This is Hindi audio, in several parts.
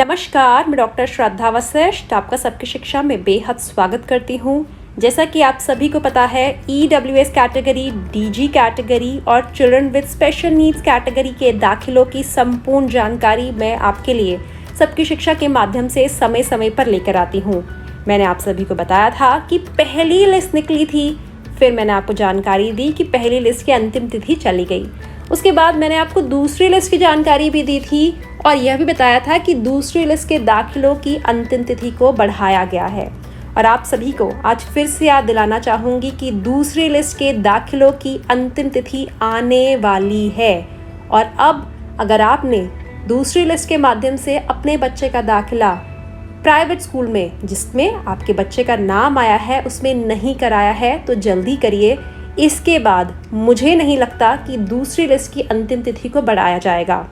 नमस्कार, मैं डॉक्टर श्रद्धा वशिष्ठ आपका सबकी शिक्षा में बेहद स्वागत करती हूँ। जैसा कि आप सभी को पता है, EWS कैटेगरी, DG कैटेगरी और children with special needs category के दाखिलों की संपूर्ण जानकारी मैं आपके लिए सबकी शिक्षा के माध्यम से समय समय पर लेकर आती हूँ। मैंने आप सभी को बताया था कि पहली लिस्ट निकली थी, फिर मैंने आपको जानकारी दी कि पहली लिस्ट की अंतिम तिथि चली गई। उसके बाद मैंने आपको दूसरी लिस्ट की जानकारी भी दी थी और यह भी बताया था कि दूसरी लिस्ट के दाखिलों की अंतिम तिथि को बढ़ाया गया है। और आप सभी को आज फिर से याद दिलाना चाहूँगी कि दूसरी लिस्ट के दाखिलों की अंतिम तिथि आने वाली है। और अब अगर आपने दूसरी लिस्ट के माध्यम से अपने बच्चे का दाखिला प्राइवेट स्कूल में जिसमें आपके बच्चे का नाम आया है उसमें नहीं कराया है तो जल्दी करिए। इसके बाद मुझे नहीं लगता कि दूसरी लिस्ट की अंतिम तिथि को बढ़ाया जाएगा।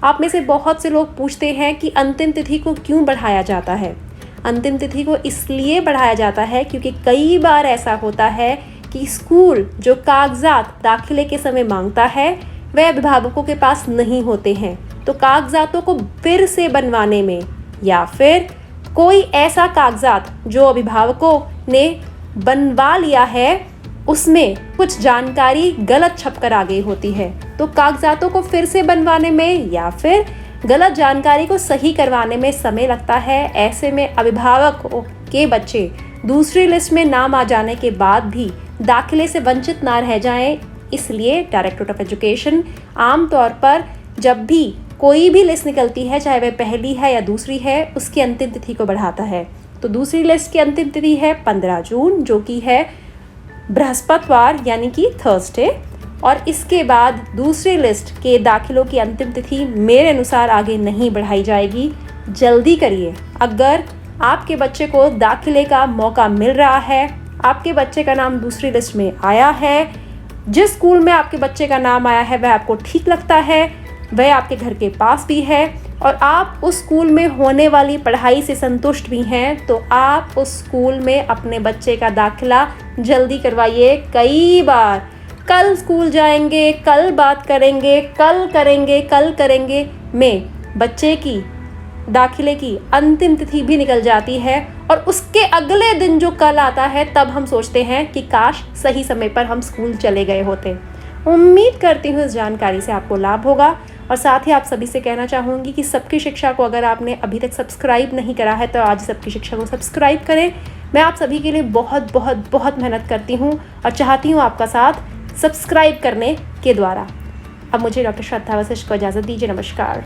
आप में से बहुत से लोग पूछते हैं कि अंतिम तिथि को क्यों बढ़ाया जाता है। अंतिम तिथि को इसलिए बढ़ाया जाता है क्योंकि कई बार ऐसा होता है कि स्कूल जो कागजात दाखिले के समय मांगता है वह अभिभावकों के पास नहीं होते हैं, तो कागजातों को फिर से बनवाने में या फिर कोई ऐसा कागजात जो अभिभावकों ने बनवा लिया है उसमें कुछ जानकारी गलत छपकर आ गई होती है, तो कागजातों को फिर से बनवाने में या फिर गलत जानकारी को सही करवाने में समय लगता है। ऐसे में अभिभावकों के बच्चे दूसरी लिस्ट में नाम आ जाने के बाद भी दाखिले से वंचित ना रह जाएं, इसलिए डायरेक्टरेट ऑफ एजुकेशन आमतौर पर जब भी कोई भी लिस्ट निकलती है, चाहे वह पहली है या दूसरी है, उसकी अंतिम तिथि को बढ़ाता है। तो दूसरी लिस्ट की अंतिम तिथि है 15 जून, जो कि है बृहस्पतिवार यानी कि थर्सडे। और इसके बाद दूसरी लिस्ट के दाखिलों की अंतिम तिथि मेरे अनुसार आगे नहीं बढ़ाई जाएगी। जल्दी करिए। अगर आपके बच्चे को दाखिले का मौका मिल रहा है, आपके बच्चे का नाम दूसरी लिस्ट में आया है, जिस स्कूल में आपके बच्चे का नाम आया है वह आपको ठीक लगता है, वह आपके घर के पास भी है और आप उस स्कूल में होने वाली पढ़ाई से संतुष्ट भी हैं, तो आप उस स्कूल में अपने बच्चे का दाखिला जल्दी करवाइए। कई बार कल स्कूल जाएंगे, कल बात करेंगे, कल करेंगे में बच्चे की दाखिले की अंतिम तिथि भी निकल जाती है और उसके अगले दिन जो कल आता है तब हम सोचते हैं कि काश सही समय पर हम स्कूल चले गए होते। उम्मीद करती हूँ इस जानकारी से आपको लाभ होगा और साथ ही आप सभी से कहना चाहूँगी कि सबकी शिक्षा को अगर आपने अभी तक सब्सक्राइब नहीं करा है तो आज सबकी शिक्षा को सब्सक्राइब करें। मैं आप सभी के लिए बहुत बहुत बहुत मेहनत करती हूँ और चाहती हूँ आपका साथ सब्सक्राइब करने के द्वारा। अब मुझे डॉक्टर श्रद्धा वशिष्ठ को इजाज़त दीजिए। नमस्कार।